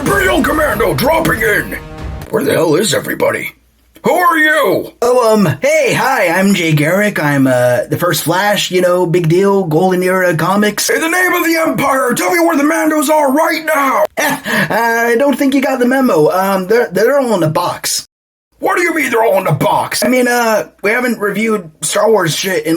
Imperial Commando dropping in! Where the hell is everybody? Who are you? Hey, hi, I'm Jay Garrick. I'm, the first Flash, big deal, Golden Era comics. In the name of the Empire, tell me where the Mandos are right now! I don't think you got the memo. They're all in the box. What do you mean they're all in the box? I mean, we haven't reviewed Star Wars shit in,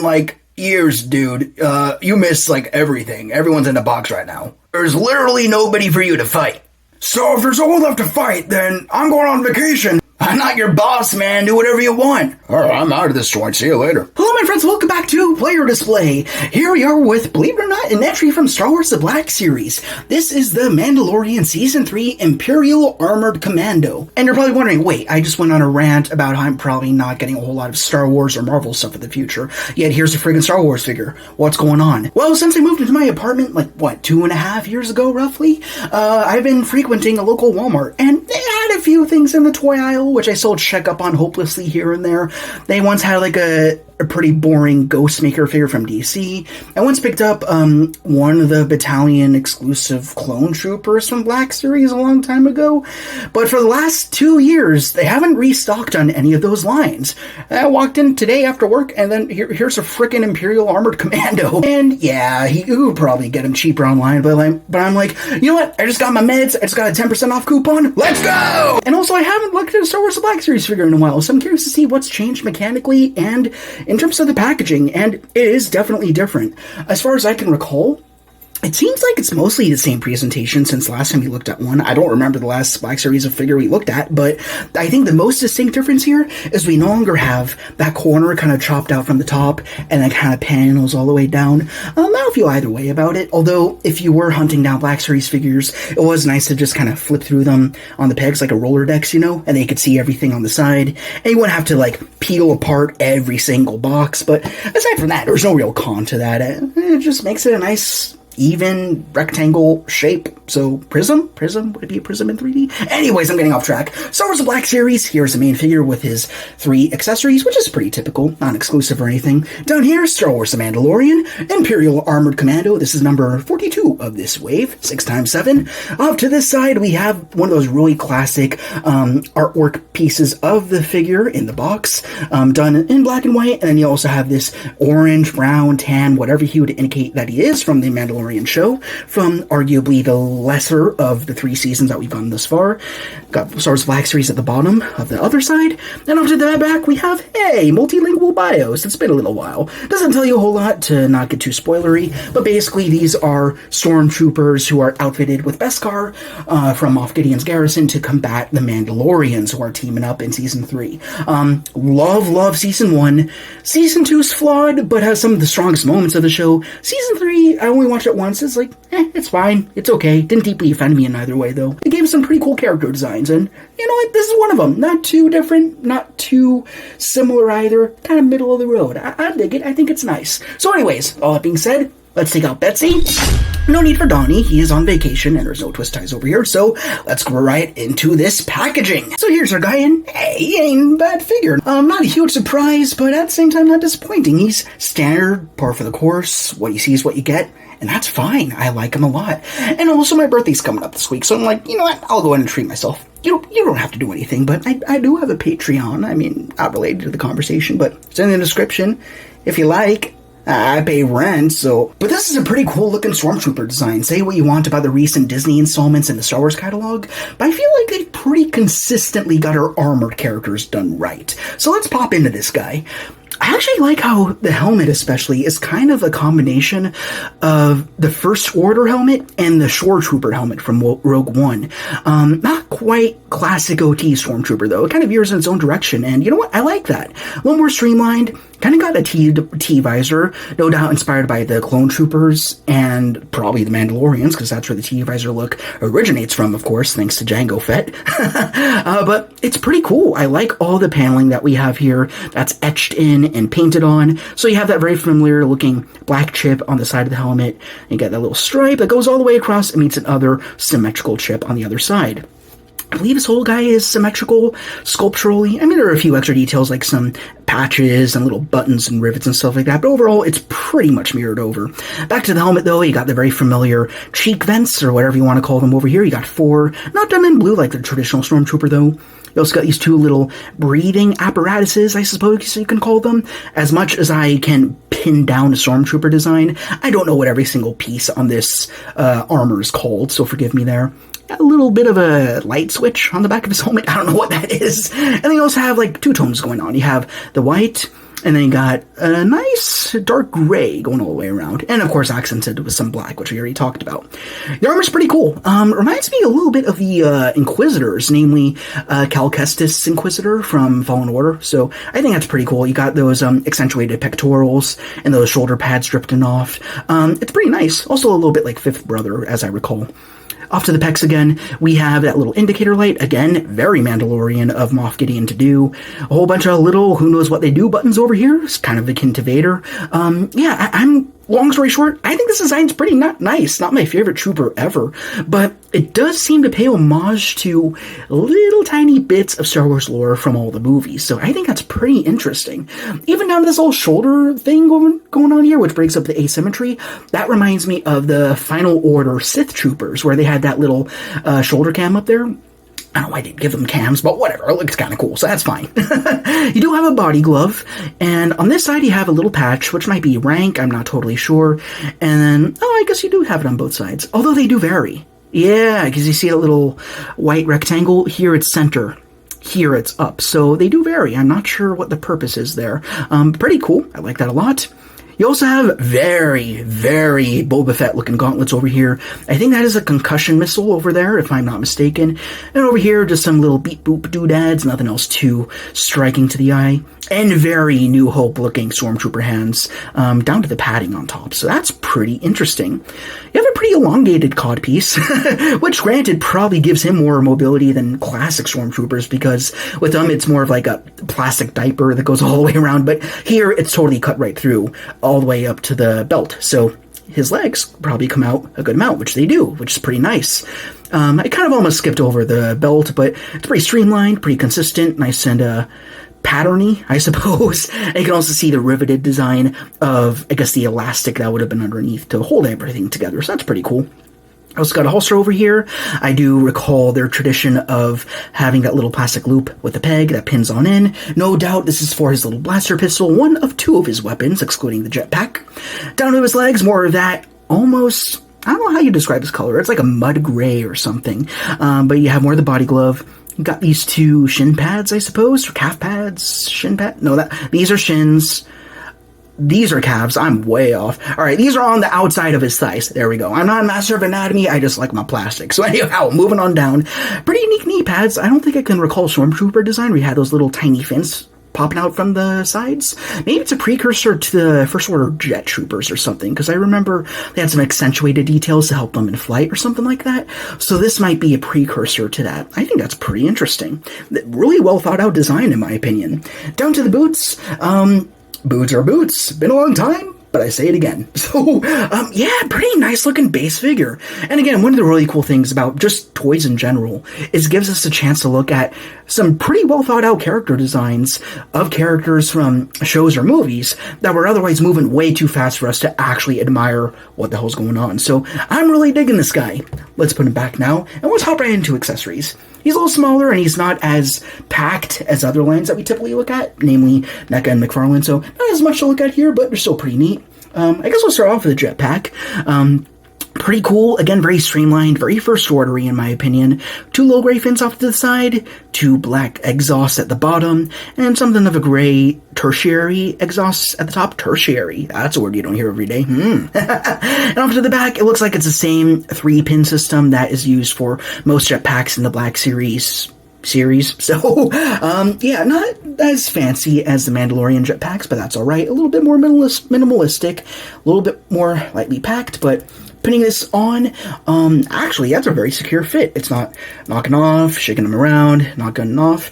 years, dude. You miss, everything. Everyone's in the box right now. There's literally nobody for you to fight. So if there's no one left to fight, then I'm going on vacation. I'm not your boss, man. Do whatever you want. Alright, I'm out of this joint. See you later. Hello, my friends. Welcome back to Player Display. Here we are with, believe it or not, an entry from Star Wars The Black Series. This is the Mandalorian Season 3 Imperial Armored Commando. And you're probably wondering, wait, I just went on a rant about how I'm probably not getting a whole lot of Star Wars or Marvel stuff in the future. Yet here's a friggin' Star Wars figure. What's going on? Well, since I moved into my apartment, 2.5 years ago, roughly, I've been frequenting a local Walmart, and they had a few things in the toy aisle, which I still check up on hopelessly here and there. They once had a pretty boring Ghostmaker figure from DC. I once picked up one of the Battalion exclusive clone troopers from Black Series a long time ago, but for the last 2 years they haven't restocked on any of those lines. I walked in today after work, and then here's a frickin' Imperial Armored Commando, and yeah, you could probably get him cheaper online, but I'm like, you know what, I just got my meds, I just got a 10% off coupon, let's go! And also, I haven't looked at a Star Wars The Black Series figure in a while, so I'm curious to see what's changed mechanically and in terms of the packaging, and it is definitely different. As far as I can recall, it seems like it's mostly the same presentation since last time we looked at one. I don't remember the last Black Series of figure we looked at, but I think the most distinct difference here is we no longer have that corner kind of chopped out from the top and then kind of panels all the way down. I don't feel either way about it, although if you were hunting down Black Series figures, it was nice to just kind of flip through them on the pegs like a Rolodex, and then you could see everything on the side, and you wouldn't have to peel apart every single box. But aside from that, there's no real con to that. It just makes it a nice even rectangle shape. So prism? Would it be a prism in 3D? Anyways, I'm getting off track. Star Wars The Black Series, here's the main figure with his 3 accessories, which is pretty typical, non-exclusive or anything. Down here, Star Wars The Mandalorian, Imperial Armored Commando. This is number 42 of this wave, 6x7. Off to this side, we have one of those really classic artwork pieces of the figure in the box, done in black and white, and then you also have this orange, brown, tan, whatever hue to indicate that he is from the Mandalorian show, from arguably the lesser of the 3 seasons that we've gone thus far. Got Star Wars Black Series at the bottom of the other side, and off to the back we have, hey, multilingual bios. It's been a little while. Doesn't tell you a whole lot to not get too spoilery, but basically these are stormtroopers who are outfitted with Beskar from Moff Gideon's garrison to combat the Mandalorians who are teaming up in Season 3. Love Season 1. Season 2's flawed, but has some of the strongest moments of the show. Season 3, I only watched it once. It's it's fine. It's okay. Didn't deeply offend me in either way, though. It gave some pretty cool character designs, and you know what? This is one of them. Not too different, not too similar either. Kind of middle of the road. I dig it. I think it's nice. So anyways, all that being said, let's take out Betsy. No need for Donnie, he is on vacation and there's no twist ties over here, so let's go right into this packaging. So here's our guy, and hey, he ain't a bad figure. Not a huge surprise, but at the same time not disappointing. He's standard, par for the course, what you see is what you get, and that's fine. I like him a lot. And also my birthday's coming up this week, so I'm like, you know what, I'll go ahead and treat myself. You don't have to do anything, but I do have a Patreon. I mean, not related to the conversation, but it's in the description if you like. I pay rent, so... But this is a pretty cool-looking Stormtrooper design. Say what you want about the recent Disney installments in the Star Wars catalog, but I feel like they've pretty consistently got our armored characters done right. So let's pop into this guy. I actually like how the helmet especially is kind of a combination of the First Order helmet and the Shore Trooper helmet from Rogue One. Not quite classic OT Stormtrooper though. It kind of veers in its own direction, and you know what? I like that. A little more streamlined. Kind of got a T-visor, no doubt inspired by the Clone Troopers and probably the Mandalorians, because that's where the T-visor look originates from, of course, thanks to Jango Fett. But it's pretty cool. I like all the paneling that we have here that's etched in and painted on. So you have that very familiar looking black chip on the side of the helmet. You get that little stripe that goes all the way across and meets another symmetrical chip on the other side. I believe his whole guy is symmetrical, sculpturally. I mean, there are a few extra details like some patches and little buttons and rivets and stuff like that, but overall, it's pretty much mirrored over. Back to the helmet, though, you got the very familiar cheek vents, or whatever you want to call them over here. You got 4, not done in blue like the traditional Stormtrooper, though. You also got these 2 little breathing apparatuses, I suppose you can call them. As much as I can pin down a Stormtrooper design, I don't know what every single piece on this armor is called, so forgive me there. Got a little bit of a light switch on the back of his helmet. I don't know what that is. And then you also have like 2 tones going on. You have the white, and then you got a nice dark gray going all the way around. And of course accented with some black, which we already talked about. The armor's pretty cool. Reminds me a little bit of the Inquisitors, namely Cal Kestis Inquisitor from Fallen Order. So I think that's pretty cool. You got those accentuated pectorals and those shoulder pads drifting off. It's pretty nice. Also a little bit like Fifth Brother, as I recall. Off to the pecs again, we have that little indicator light. Again, very Mandalorian of Moff Gideon to do. A whole bunch of little who knows what they do buttons over here. It's kind of akin to Vader. I'm long story short, I think this design's pretty nice. Not my favorite trooper ever, but it does seem to pay homage to little tiny bits of Star Wars lore from all the movies. So I think that's pretty interesting. Even down to this whole shoulder thing going on here, which breaks up the asymmetry, that reminds me of the Final Order Sith troopers, where they had that little shoulder cam up there. I don't know why they give them cams, but whatever. It looks kind of cool, so that's fine. You do have a body glove, and on this side you have a little patch, which might be rank, I'm not totally sure. And then, I guess you do have it on both sides, although they do vary. Yeah, because you see a little white rectangle. Here it's center. Here it's up. So they do vary. I'm not sure what the purpose is there. Pretty cool. I like that a lot. You also have very, very Boba Fett looking gauntlets over here. I think that is a concussion missile over there, if I'm not mistaken. And over here, just some little beep boop doodads, nothing else too striking to the eye. And very New Hope looking Stormtrooper hands, down to the padding on top. So that's pretty interesting. You have a pretty elongated codpiece, which granted probably gives him more mobility than classic Stormtroopers, because with them it's more of like a plastic diaper that goes all the way around, but here it's totally cut right through, all the way up to the belt. So his legs probably come out a good amount, which they do, which is pretty nice. I kind of almost skipped over the belt, but it's pretty streamlined, pretty consistent, nice and patterny, I suppose. And you can also see the riveted design of, I guess, the elastic that would have been underneath to hold everything together. So that's pretty cool. I also got a holster over here. I do recall their tradition of having that little plastic loop with a peg that pins on in. No doubt this is for his little blaster pistol, one of 2 of his weapons, excluding the jetpack. Down to his legs, more of that almost, I don't know how you describe this color. It's like a mud gray or something. But you have more of the body glove. You got these 2 shin pads, I suppose, or calf pads, shin pad. No, these are shins. These are calves. I'm way off. All right, these are on the outside of his thighs. There we go. I'm not a master of anatomy. I just like my plastic. So anyhow, moving on down. Pretty unique knee pads. I don't think I can recall Stormtrooper design where you had those little tiny fins popping out from the sides. Maybe it's a precursor to the First Order Jet Troopers or something, because I remember they had some accentuated details to help them in flight or something like that. So this might be a precursor to that. I think that's pretty interesting. Really well thought out design, in my opinion. Down to the boots. Boots are boots. Been a long time, but I say it again. So, yeah, pretty nice looking base figure. And again, one of the really cool things about just toys in general is it gives us a chance to look at some pretty well thought out character designs of characters from shows or movies that were otherwise moving way too fast for us to actually admire what the hell's going on. So I'm really digging this guy. Let's put him back now, and let's hop right into accessories. He's a little smaller, and he's not as packed as other lines that we typically look at, namely NECA and McFarlane, so not as much to look at here, but they're still pretty neat. I guess we'll start off with the jetpack. Pretty cool. Again, very streamlined, very first ordery in my opinion. 2 low gray fins off to the side, 2 black exhausts at the bottom, and something of a gray tertiary exhaust at the top. Tertiary. That's a word you don't hear every day. And off to the back, it looks like it's the same 3-pin system that is used for most jetpacks in the Black Series. So, yeah, not as fancy as the Mandalorian jetpacks, but that's alright. A little bit more minimalistic, a little bit more lightly packed, but Putting this on, actually, that's a very secure fit. It's not knocking off, shaking them around, not gunning off.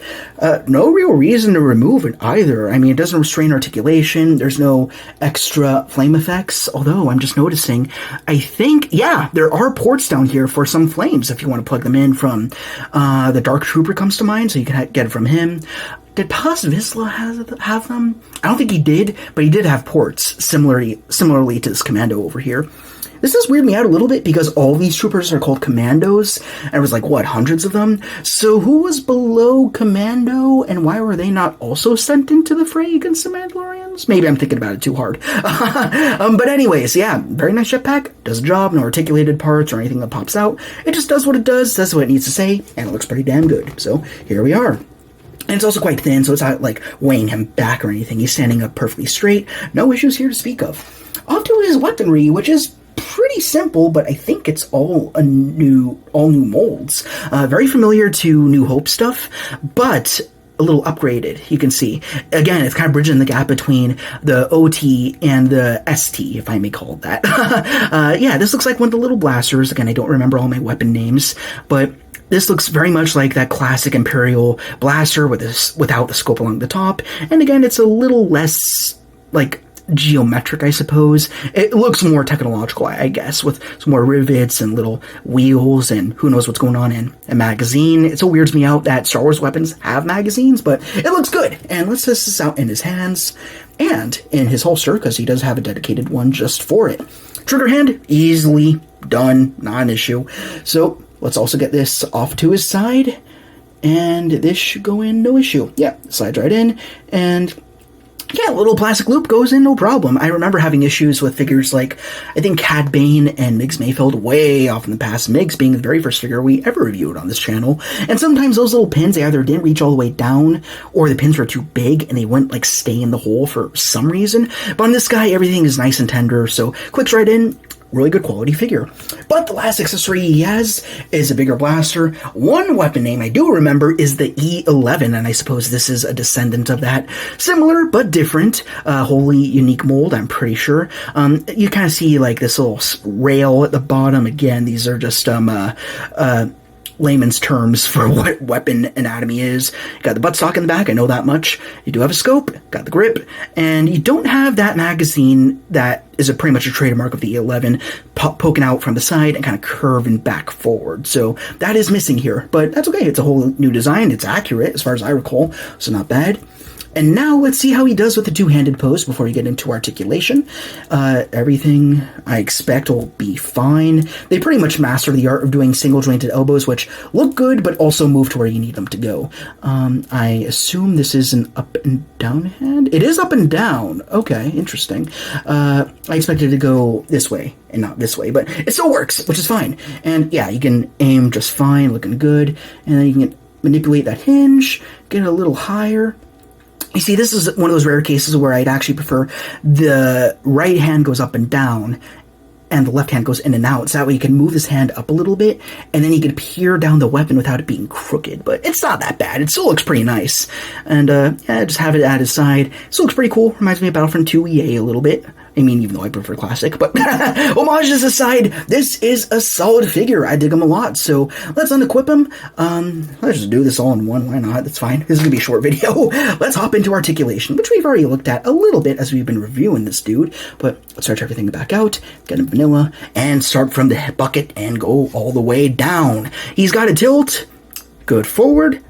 No real reason to remove it either. I mean, it doesn't restrain articulation. There's no extra flame effects. Although, I'm just noticing, I think, yeah, there are ports down here for some flames if you want to plug them in from, the Dark Trooper comes to mind, so you can get it from him. Did Paz Vizsla have them? I don't think he did, but he did have ports similarly to this Commando over here. This does weird me out a little bit because all these troopers are called Commandos, and there was like, what, hundreds of them? So who was below Commando, and why were they not also sent into the fray against the Mandalorians? Maybe I'm thinking about it too hard. But anyways, yeah, very nice jetpack, does the job, no articulated parts or anything that pops out. It just does what it does, says what it needs to say, and it looks pretty damn good. So here we are. And it's also quite thin, so it's not like weighing him back or anything. He's standing up perfectly straight. No issues here to speak of. Off to his weaponry, which is pretty simple, but I think it's all new molds. Very familiar to New Hope stuff, but a little upgraded, you can see. Again, it's kind of bridging the gap between the OT and the ST, if I may call it that. Yeah, this looks like one of the little blasters. Again, I don't remember all my weapon names, but this looks very much like that classic Imperial blaster without the scope along the top. And again, it's a little less, like, geometric, I suppose. It looks more technological, I guess, with some more rivets and little wheels and who knows what's going on in a magazine. It so weirds me out that Star Wars weapons have magazines, but it looks good. And let's test this out in his hands and in his holster, because he does have a dedicated one just for it. Trigger hand, easily done, not an issue. So let's also get this off to his side, and this should go in no issue. Yeah, slides right in, and yeah, a little plastic loop goes in no problem. I remember having issues with figures like, I think, Cad Bane and Migs Mayfeld way off in the past, Migs being the very first figure we ever reviewed on this channel, and sometimes those little pins, they either didn't reach all the way down, or the pins were too big, and they wouldn't, like, stay in the hole for some reason. But on this guy, everything is nice and tender, so clicks right in. Really good quality figure. But the last accessory he has is a bigger blaster. One weapon name I do remember is the E11, and I suppose this is a descendant of that. Similar, but different. Wholly unique mold, I'm pretty sure. You kind of see, like, this little rail at the bottom. Again, these are just, layman's terms for what weapon anatomy is. You got the buttstock in the back, I know that much. You do have a scope, got the grip, and you don't have that magazine that is pretty much a trademark of the E11 poking out from the side and kind of curving back forward. So that is missing here, but that's okay. It's a whole new design. It's accurate as far as I recall, so not bad. And now let's see how he does with the two-handed pose before we get into articulation. Everything I expect will be fine. They pretty much master the art of doing single-jointed elbows, which look good, but also move to where you need them to go. I assume this is an up and down hand? It is up and down. Okay, interesting. I expected it to go this way and not this way, but it still works, which is fine. And yeah, you can aim just fine, looking good, and then you can manipulate that hinge, get it a little higher. You see, this is one of those rare cases where I'd actually prefer the right hand goes up and down and the left hand goes in and out. So that way you can move this hand up a little bit and then you can peer down the weapon without it being crooked. But it's not that bad. It still looks pretty nice. And yeah, just have it at his side. Still looks pretty cool. Reminds me of Battlefront 2 EA a little bit. I mean, even though I prefer classic, but homages aside, this is a solid figure. I dig him a lot, so let's unequip him. Let's just do this all in one. Why not? That's fine. This is going to be a short video. Let's hop into articulation, which we've already looked at a little bit as we've been reviewing this dude, but let's start everything back out, get him vanilla, and start from the bucket and go all the way down. He's got a tilt, good forward,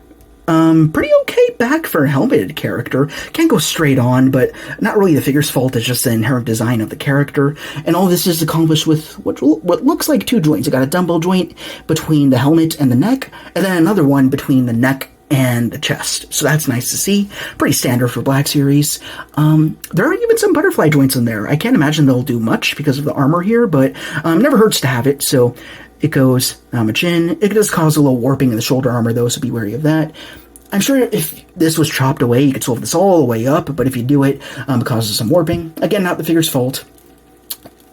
pretty okay back for a helmeted character. Can't go straight on, but not really the figure's fault. It's just the inherent design of the character. And all this is accomplished with what looks like two joints. You got a dumbbell joint between the helmet and the neck, and then another one between the neck and the chest. So that's nice to see. Pretty standard for Black Series. There are even some butterfly joints in there. I can't imagine they'll do much because of the armor here, but never hurts to have it. So it goes much in. It does cause a little warping in the shoulder armor, though, so be wary of that. I'm sure if this was chopped away, you could solve this all the way up, but if you do it, it causes some warping. Again, not the figure's fault.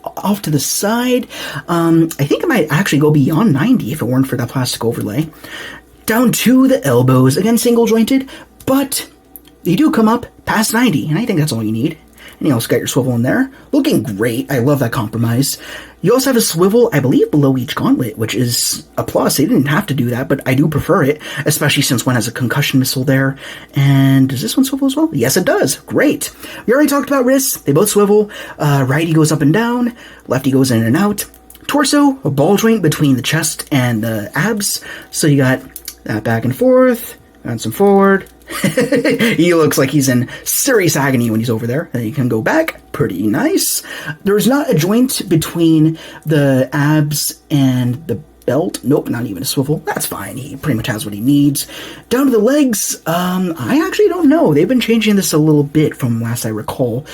Off to the side, I think it might actually go beyond 90 if it weren't for that plastic overlay. Down to the elbows, again, single-jointed, but they do come up past 90, and I think that's all you need. And you also got your swivel in there. Looking great. I love that compromise. You also have a swivel, I believe, below each gauntlet, which is a plus. They didn't have to do that, but I do prefer it, especially since one has a concussion missile there. And does this one swivel as well? Yes, it does. Great. We already talked about wrists. They both swivel. Righty goes up and down. Lefty goes in and out. Torso, a ball joint between the chest and the abs. So you got that back and forth, and some forward. He looks like he's in serious agony when he's over there. And you can go back. Pretty nice. There's not a joint between the abs and the belt. Nope, not even a swivel. That's fine. He pretty much has what he needs. Down to the legs, I actually don't know. They've been changing this a little bit from last I recall.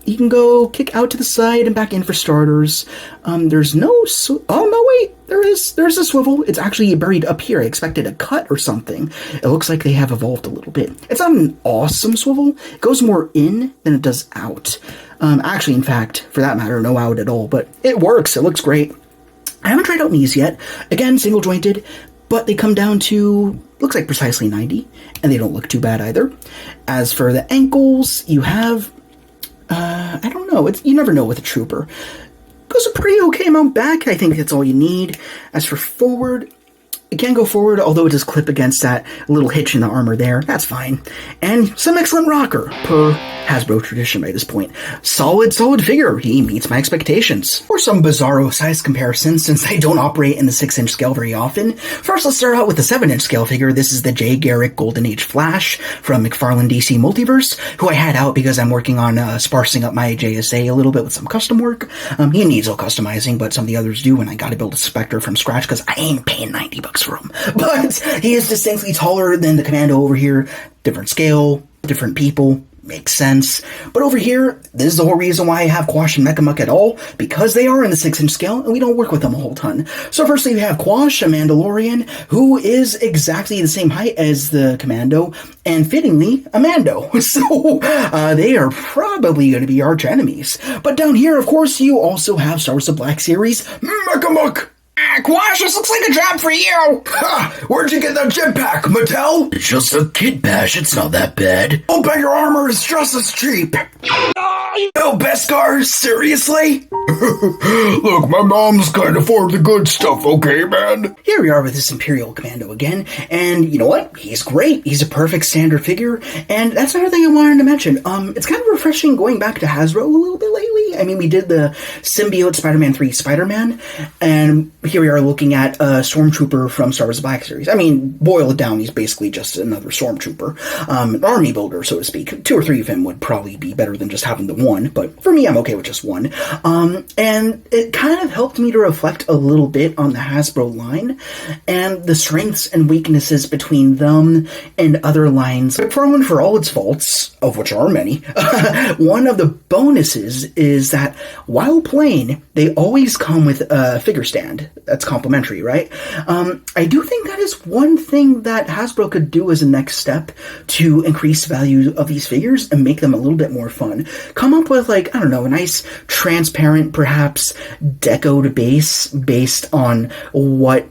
You can go kick out to the side and back in for starters. There's no... oh, no, wait. There's a swivel. It's actually buried up here. I expected a cut or something. It looks like they have evolved a little bit. It's not an awesome swivel. It goes more in than it does out. Actually, in fact, for that matter, no out at all. But it works. It looks great. I haven't tried out knees yet. Again, single jointed. But they come down to... looks like precisely 90. And they don't look too bad either. As for the ankles, you have... I don't know. You never know with a trooper. Goes a pretty okay amount back. I think that's all you need. As for forward, it can go forward, although it does clip against that little hitch in the armor there. That's fine. And some excellent rocker, per Hasbro tradition by this point. Solid figure. He meets my expectations. For some bizarro size comparisons, since I don't operate in the 6-inch scale very often, first let's start out with the 7-inch scale figure. This is the Jay Garrick Golden Age Flash from McFarlane DC Multiverse, who I had out because I'm working on sparsing up my JSA a little bit with some custom work. He needs no customizing, but some of the others do, and I gotta build a Spectre from scratch because I ain't paying $90 for him. But he is distinctly taller than the Commando over here. Different scale, different people. Makes sense. But over here, this is the whole reason why I have Quash and Mechamuck at all, because they are in the 6-inch scale, and we don't work with them a whole ton. So firstly, we have Quash, a Mandalorian, who is exactly the same height as the Commando, and fittingly, a Mando. So, they are probably going to be arch enemies. But down here, of course, you also have Star Wars The Black Series, Mechamuck! Quash, this looks like a job for you! Ha! Where'd you get that jetpack, Mattel? It's just a kid bash, it's not that bad. I'll bet your armor is just as cheap. No, Beskar, seriously? Look, my mom's can't afford the good stuff, okay, man? Here we are with this Imperial Commando again, and you know what? He's great. He's a perfect standard figure, and that's another thing I wanted to mention. It's kind of refreshing going back to Hasbro a little bit lately. I mean, we did the Symbiote Spider-Man 3 Spider-Man, and here we are looking at a Stormtrooper from Star Wars The Black Series. I mean, boil it down, he's basically just another Stormtrooper. An army builder, so to speak. 2 or 3 of him would probably be better than just having the one, but for me, I'm okay with just one. And it kind of helped me to reflect a little bit on the Hasbro line and the strengths and weaknesses between them and other lines. McFarlane, for all its faults, of which are many, one of the bonuses is that while playing, they always come with a figure stand. That's complimentary, right? I do think that is one thing that Hasbro could do as a next step to increase value of these figures and make them a little bit more fun. Come up with, like, I don't know, a nice transparent, perhaps decoed base based on what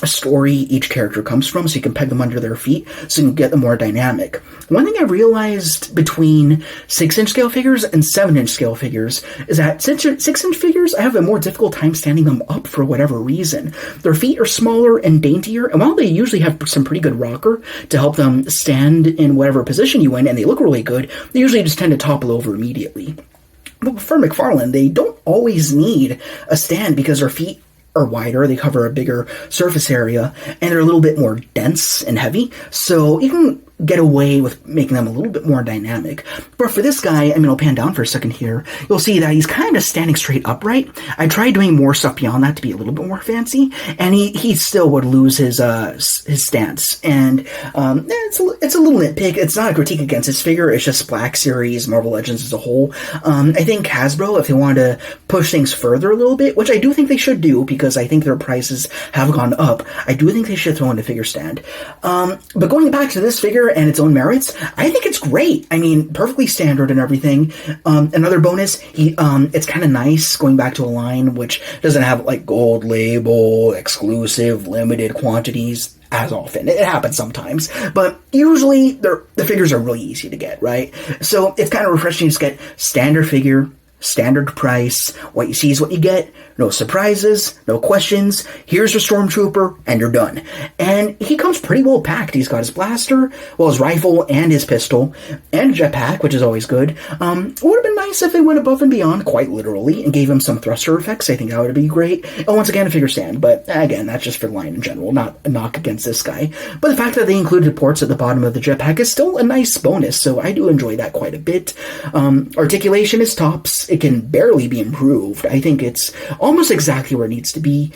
story each character comes from, so you can peg them under their feet, so you can get them more dynamic. One thing I realized between 6-inch scale figures and 7-inch scale figures is that 6-inch figures, I have a more difficult time standing them up for whatever reason. Their feet are smaller and daintier, and while they usually have some pretty good rocker to help them stand in whatever position you in, and they look really good, they usually just tend to topple over immediately. But for McFarlane, they don't always need a stand because their feet are wider, they cover a bigger surface area, and they're a little bit more dense and heavy, so you can get away with making them a little bit more dynamic. But for this guy, I mean, I'll pan down for a second here, you'll see that he's kind of standing straight upright. I tried doing more stuff beyond that to be a little bit more fancy, and he still would lose his stance. And it's a little nitpick. It's not a critique against his figure, it's just Black Series, Marvel Legends as a whole. I think Hasbro, if they wanted to push things further a little bit, which I do think they should do, because I think their prices have gone up, I do think they should throw in a figure stand. But going back to this figure and its own merits, I think it's great. I mean, perfectly standard and everything. Another bonus, it's kind of nice going back to a line which doesn't have like gold label, exclusive, limited quantities. as often. It happens sometimes, but usually the figures are really easy to get, right? So it's kind of refreshing to just get standard figure, standard price. What you see is what you get. No surprises, no questions. Here's your Stormtrooper, and you're done. And he comes pretty well packed. He's got his blaster, well, his rifle and his pistol, and a jetpack, which is always good. It would have been nice if they went above and beyond, quite literally, and gave him some thruster effects. I think that would be great. And once again, a figure stand, but again, that's just for the line in general, not a knock against this guy. But the fact that they included ports at the bottom of the jetpack is still a nice bonus, so I do enjoy that quite a bit. Articulation is tops. It can barely be improved. I think it's almost exactly where it needs to be.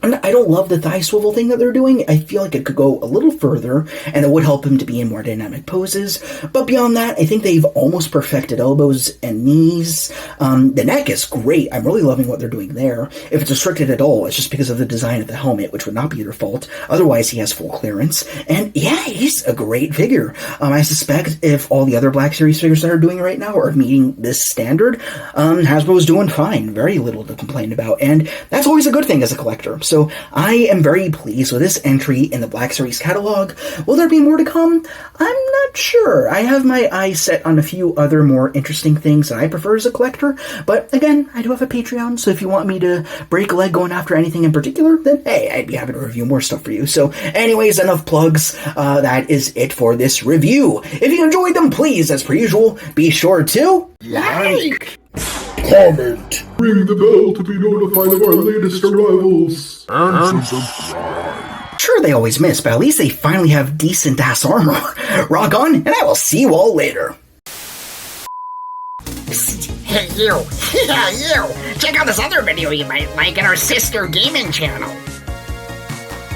And I don't love the thigh swivel thing that they're doing. I feel like it could go a little further, and it would help him to be in more dynamic poses. But beyond that, I think they've almost perfected elbows and knees. The neck is great. I'm really loving what they're doing there. If it's restricted at all, it's just because of the design of the helmet, which would not be their fault. Otherwise, he has full clearance. And yeah, he's a great figure. I suspect if all the other Black Series figures that are doing right now are meeting this standard, Hasbro's doing fine. Very little to complain about. And that's always a good thing as a collector. So I am very pleased with this entry in the Black Series catalog. Will there be more to come? I'm not sure. I have my eyes set on a few other more interesting things that I prefer as a collector, but again, I do have a Patreon, so if you want me to break a leg going after anything in particular, then hey, I'd be happy to review more stuff for you. So anyways, enough plugs. That is it for this review. If you enjoyed them, please, as per usual, be sure to Like! Comment. Ring the bell to be notified of our latest arrivals. And subscribe. Sure, they always miss, but at least they finally have decent-ass armor. Rock on, and I will see you all later. Hey you! Yeah, you! Check out this other video you might like in our sister gaming channel.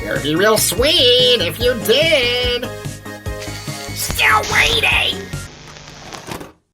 It would be real sweet if you did. Still waiting!